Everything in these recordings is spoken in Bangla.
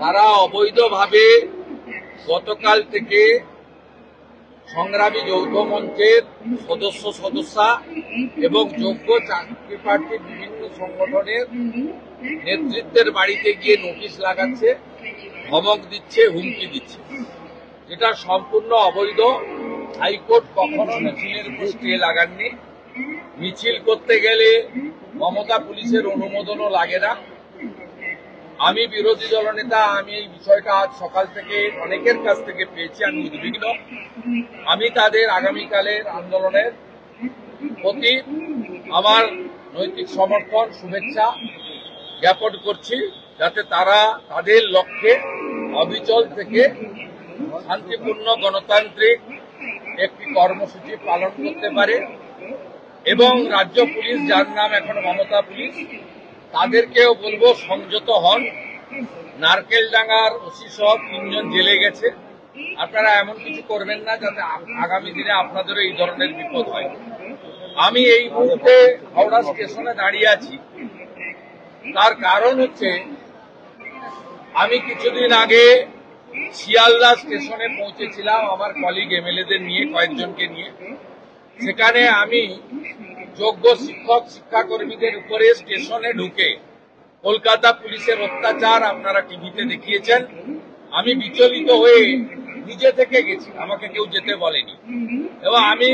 তারা অবৈধভাবে গতকাল থেকে সংগ্রামী যৌথ মঞ্চের সদস্যা এবং যোগ্য চাকরি প্রার্থী বিভিন্ন সংগঠনের নেতৃত্বের বাড়িতে গিয়ে নোটিশ লাগাচ্ছে, ধমক দিচ্ছে, হুমকি দিচ্ছে, যেটা সম্পূর্ণ অবৈধ। হাইকোর্ট কখনো মিছিলের উপর স্টে লাগাননি। মিছিল করতে গেলে মমতা পুলিশের অনুমোদনও লাগে না। আমি বিরোধী দলনেতা, আমি এই বিষয়টা আজ সকাল থেকে অনেকের কাছ থেকে পেয়েছি। আমি উদ্বিগ্ন। আমি তাদের আগামীকালের আন্দোলনের প্রতি আমার নৈতিক সমর্থন, শুভেচ্ছা জ্ঞাপন করছি, যাতে তারা তাদের লক্ষ্যে অবিচল থেকে শান্তিপূর্ণ গণতান্ত্রিক একটি কর্মসূচি পালন করতে পারে। এবং রাজ্য পুলিশ, যার নাম এখন মমতা পুলিশ, তাদেরকেও বলবো সংযত হন। নারকেলডাঙ্গার ওসি সহ 3 জন জেলে গেছে। আপনারা এমন কিছু করবেন না যাতে আগামী দিনে আপনাদেরও এই ধরনের বিপদ হয়। আমি এই মুহূর্তে হাওড়া স্টেশনে দাঁড়িয়ে আছি, তার কারণ হচ্ছে আমি কিছুদিন আগে শিয়ালদা স্টেশনে পৌঁছেছিলাম আমার কলিগ এমএলএদের নিয়ে, কয়েকজনকে নিয়ে। সেখানে আমি যোগ্য শিক্ষক শিক্ষাকর্মীদের উপরে স্টেশনে ঢুকে কলকাতা পুলিশের অত্যাচার আপনারা টিভিতে দেখিয়েছেন। আমি বিচলিত হয়ে নিজে থেকে গেছি, আমাকে কেউ যেতে বলেনি, এবং আমি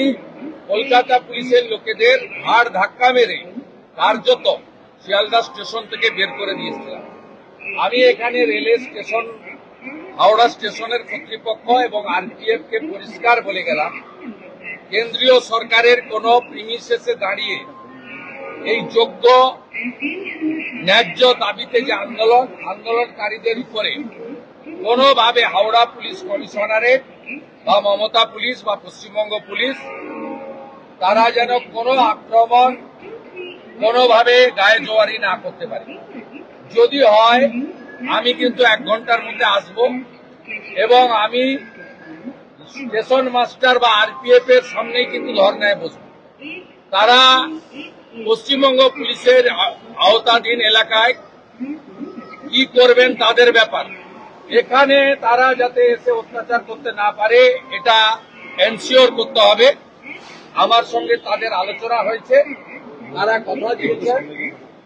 কলকাতা পুলিশের লোকেদের ঘাড় ধাক্কা মেরে কার্যত শিয়ালদা স্টেশন থেকে বের করে দিয়েছিলাম। আমি এখানে রেলের স্টেশন, হাওড়া স্টেশনের কর্তৃপক্ষ এবং আরপিএফ কে পরিষ্কার বলে গেলাম, কেন্দ্রীয় সরকারের কোন প্রিমিসেসে দাঁড়িয়ে এই যোগ্য ন্যায্য দাবিতে যে আন্দোলনকারীদের উপরে কোনোভাবে হাওড়া পুলিশ কমিশনারেট বা মমতা পুলিশ বা পশ্চিমবঙ্গ পুলিশ তারা যেন কোনো আক্রমণ কোনোভাবে গায়ে জোয়ারি না করতে পারে। যদি হয় আমি কিন্তু 1 ঘন্টার মধ্যে আসব এবং আমি স্টেশন মাস্টার বা আরপিএফ এর সামনেই কিন্তু ধর্নায় বসব। তারা পশ্চিমবঙ্গ পুলিশের আওতাধীন এলাকায় কি করবেন তাদের ব্যাপার। এখানে তারা যাতে এসে অত্যাচার করতে না পারে এটা এনশিওর করতে হবে। আমার সঙ্গে তাদের আলোচনা হয়েছে, তারা কথা দিয়েছে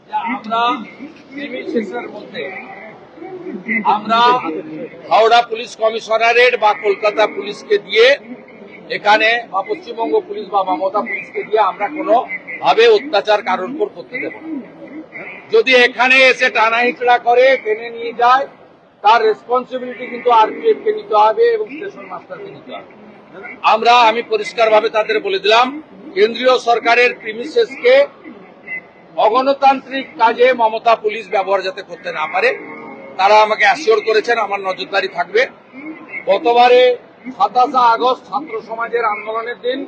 যে আমরা প্রিমিসেসের মধ্যে আমরা হাওড়া পুলিশ কমিশনারেট বা কলকাতা পুলিশকে দিয়ে এখানে বা পশ্চিমবঙ্গ পুলিশ বা মমতা পুলিশকে দিয়ে আমরা কোনো ভাবে অত্যাচার কারোর উপর করতে দেব না। যদি এখানে এসে টানাহিচড়া করে টেনে নিয়ে যায়, তার রেসপন্সিবিলিটি কিন্তু আরপিএফ কে নিতে হবে এবং স্টেশন মাস্টারকে নিতে হবে। আমি পরিষ্কারভাবে তাদের বলে দিলাম, কেন্দ্রীয় সরকারের প্রিমিসেসকে অগণতান্ত্রিক কাজে মমতা পুলিশ ব্যবহার যাতে করতে না পারে, তারা আমাকে অ্যাসিওর করেছেন আমার নজরদারি থাকবে। গতবারে 27 আগস্ট ছাত্র সমাজের আন্দোলনের দিন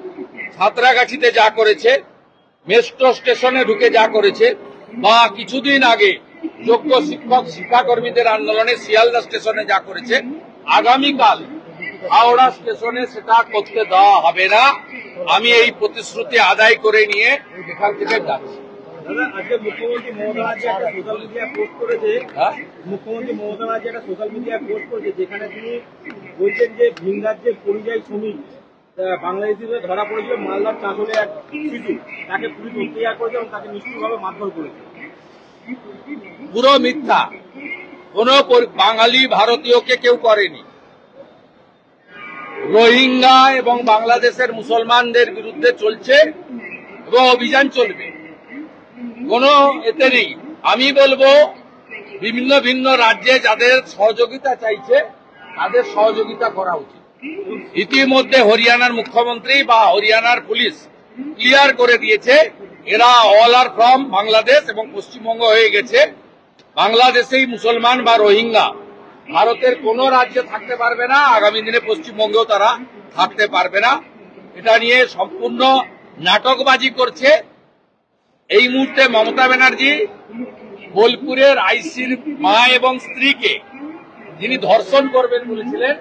সাঁতরাগাছিতে যা করেছে, মেট্রো স্টেশনে ঢুকে যা করেছে, বা কিছুদিন আগে যোগ্য শিক্ষক শিক্ষাকর্মীদের আন্দোলনে শিয়ালদা স্টেশনে যা করেছে, আগামীকাল হাওড়া স্টেশনে সেটা করতে দেওয়া হবে না। আমি এই প্রতিশ্রুতি আদায় করে নিয়ে এখান থেকে যাচ্ছি। আজকে মুখ্যমন্ত্রী মমতা ব্যানার্জি একটা সোশ্যাল মিডিয়ায় পোস্ট করেছে, যেখানে তিনি বলছেন যে ভিন রাজ্যের পরিযায়ী শ্রমিক বাংলাদেশিদের ধরা পড়েছিল মালদার চাঁচলে এক শিশু, তাকে পুলিশ অত্যাচার করেছে এবং তাকে নিষ্ঠুরভাবে মারধর করেছে। পুরো মিথ্যা। কোন বাঙালি ভারতীয়কে কেউ করেনি। রোহিঙ্গা এবং বাংলাদেশের মুসলমানদের বিরুদ্ধে চলছে এবং অভিযান চলবে, কোনো এতে নেই। আমি বলবো ভিন্ন ভিন্ন রাজ্যে যাদের সহযোগিতা চাইছে তাদের সহযোগিতা করা উচিত। ইতিমধ্যে হরিয়ানার মুখ্যমন্ত্রী বা হরিয়ানার পুলিশ ক্লিয়ার করে দিয়েছে এরা অল আর ফ্রম বাংলাদেশ এবং পশ্চিমবঙ্গ হয়ে গেছে। বাংলাদেশেই মুসলমান বা রোহিঙ্গা ভারতের কোন রাজ্যে থাকতে পারবে না, আগামী দিনে পশ্চিমবঙ্গেও তারা থাকতে পারবে না। এটা নিয়ে সম্পূর্ণ নাটকবাজি করছে। এই মুহূর্তে মমতা ব্যানার্জি বোলপুরের আইসির মা এবং স্ত্রীকে যিনি ধর্ষণ করবেন বলেছিলেন,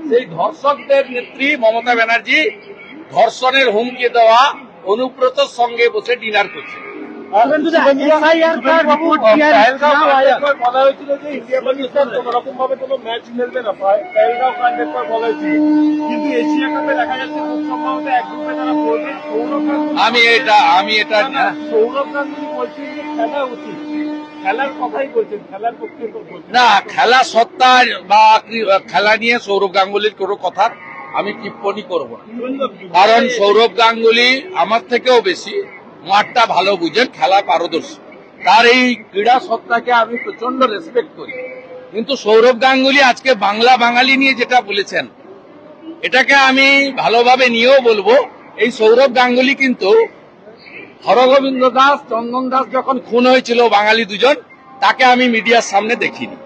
সেই ধর্ষকদের নেত্রী মমতা ব্যানার্জি ধর্ষণের হুমকি দেওয়া অনুব্রতর সঙ্গে বসে ডিনার করছে। एसआईआर का रिपोर्ट किया বলা হয়েছিল যে ইন্ডিয়া পাকিস্তান কোন রকম ভাবে কোনো ম্যাচ খেলবে না, পেহেলগাঁও কাণ্ডের পর বলা হয়েছিল, কিন্তু এশিয়া কাপে দেখা যাচ্ছে খুব সম্ভবত এক গ্রুপে তারা পড়বে। আমি এটা সৌরভ গাঙ্গুলি বলছেন যে খেলা উচিত, খেলার কথাই বলছেন, খেলার পক্ষে বলছেন না, খেলা সত্তা বা খেলা নিয়ে সৌরভ গাঙ্গুলির কোনো কথা আমি টিপ্পণী করব না, কারণ সৌরভ গাঙ্গুলি আমার থেকেও বেশি মাঠটা ভালো বুঝেন, খেলা পারদর্শী, তার এই ক্রীড়া সত্তাকে আমি প্রচন্ড রেসপেক্ট করি। কিন্তু সৌরভ গাঙ্গুলি আজকে বাংলা বাঙালি নিয়ে যেটা বলেছেন, এটাকে আমি ভালোভাবে নিয়েও বলবো, এই সৌরভ গাঙ্গুলি কিন্তু হরগোবিন্দ দাস, চন্দন দাস যখন খুন হয়েছিল বাঙালি দুজন, তাকে আমি মিডিয়ার সামনে দেখিনি,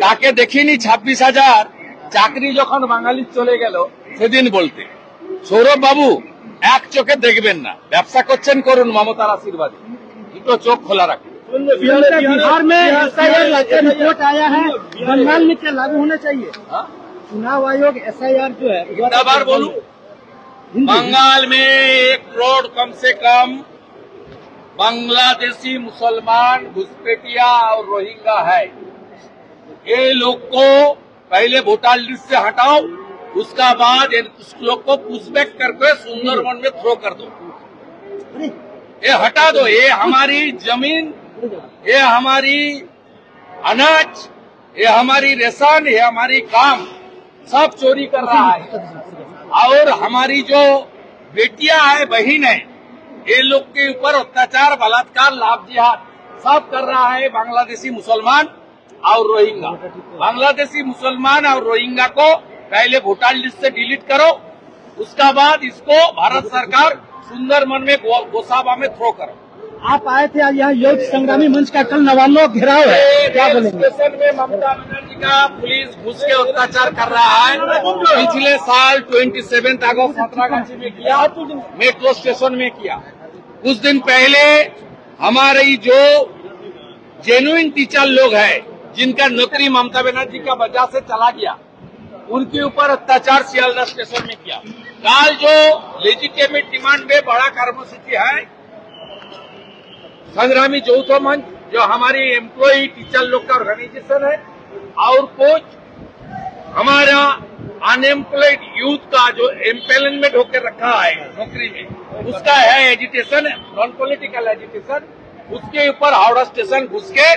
তাকে দেখিনি 26,000 চাকরি যখন বাঙালির চলে গেল সেদিন বলতে। সৌরভ বাবু এক চোখে দেখবেন না, ব্যবসা করছেন করুন মমতার আশীর্বাদে, দুটো চোখ খোলা রাখুন। बिहार में एसआईआर का रिपोर्ट आया है, बंगाल में क्या लागू होना चाहिए? चुनाव आयोग एसआईआर जो है, बार बोलूं, बंगाल में 1 करोड़ कम से कम बांग्लादेशी मुसलमान, घुसपैठिया और रोहिंग्या है। ये लोग को पहले वोटर लिस्ट से हटाओ, उसका बाद उस लोग को पुशबैक करके सुंदरवन में थ्रो कर दो, ये हटा दो। ये हमारी जमीन, ये हमारी अनाज, ये हमारी रेशन, ये हमारी काम सब चोरी कर रहा है। और हमारी जो बेटियां है, बहन है, ये लोग के ऊपर अत्याचार, बलात्कार, लाभ जिहाद सब कर रहा है बांग्लादेशी मुसलमान और रोहिंग्या। बांग्लादेशी मुसलमान और रोहिंग्या को पहले वोटर लिस्ट से डिलीट करो, उसका बाद इसको भारत सरकार सुंदरवन में गोसाबा में थ्रो करो। आप आए थे आज यहाँ युद्ध संग्रामी मंच का कल नवान्नो घेराव है, क्या बोलेंगे? स्टेशन में ममता बनर्जी का पुलिस घुस के अत्याचार कर रहा है। पिछले साल 27 अगस्त संतरागाछी में किया, मेट्रो स्टेशन में किया। कुछ दिन पहले हमारे जो जेन्युइन टीचर लोग हैं, जिनका नौकरी ममता बनर्जी का वजह से चला गया, उनके ऊपर अत्याचार सियालदह स्टेशन में किया। कल जो लेजिटिमेट डिमांड में बड़ा कर्मसूची है, संग्रामी चौथा मंच जो हमारी एम्प्लॉय टीचर लोग का ऑर्गेनाइजेशन है, और कुछ हमारा अनएम्प्लॉयड यूथ का जो एम्प्लॉयमेंट होकर रखा है नौकरी में, उसका है एजिटेशन, नॉन पॉलिटिकल एजिटेशन, उसके ऊपर हावड़ा स्टेशन घुस के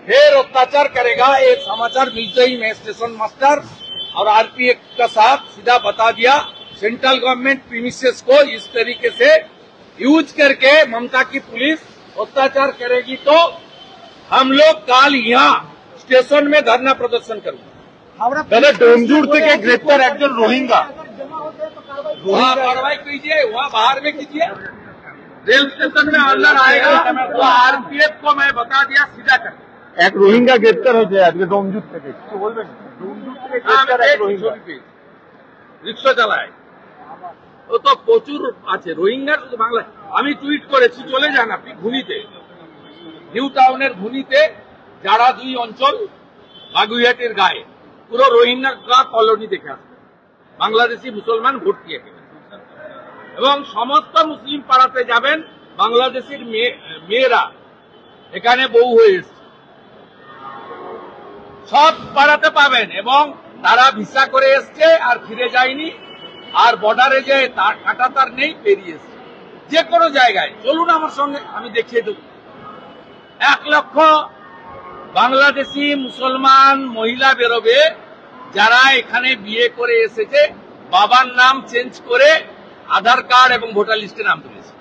फिर अत्याचार करेगा। ये समाचार मिलते ही मैं स्टेशन मास्टर और आरपीएफ का साथ सीधा बता दिया, सेंट्रल गवर्नमेंट प्रीमिसेस को इस तरीके से यूज करके ममता की पुलिस अत्याचार करेगी तो हम लोग कल यहाँ स्टेशन में धरना प्रदर्शन करेंगे। दादा डोमजूर থেকে গ্রেপ্তার একজন রোহিঙ্গা, वहाँ कार्रवाई कीजिए, वहाँ बाहर में कीजिए, रेल स्टेशन में अंदर आएगा तो आरपीएफ को मैं बता दिया सीधा कर। এক রোহিঙ্গা গ্রেপ্তার হয়েছে আজকে ডোমজুর থেকে, কিছু বলবেন? ডোমজুর থেকে গ্রেপ্তার এক রোহিঙ্গা, রিক্সা চালায়, ও তো প্রচুর আছে রোহিঙ্গা, শুধু বাংলা। আমি টুইট করেছি, চলে যান আপনি ঘুনিতে, নিউ টাউনের ঘুনিতে যারা 2 অঞ্চল বাগুইহাটির গায়ে পুরো রোহিঙ্গা কলোনি দেখে আসবে, বাংলাদেশি মুসলমান ভর্তি এখানে, এবং সমস্ত মুসলিম পাড়াতে যাবেন, বাংলাদেশের মেয়েরা এখানে বউ হয়ে এসছে, সব পাড়াতে পাবেন, এবং তারা ভিসা করে এসছে আর ফিরে যায়নি, আর বর্ডারে যে কাঁটা তার নেই, পেরিয়ে এসছে। যে কোনো জায়গায় চলুন আমার সঙ্গে, আমি দেখিয়ে দেব। 1 লক্ষ বাংলাদেশি মুসলমান মহিলা বেরোবে, যারা এখানে বিয়ে করে এসেছে, বাবার নাম চেঞ্জ করে আধার কার্ড এবং ভোটার লিস্টে নাম তুলেছে।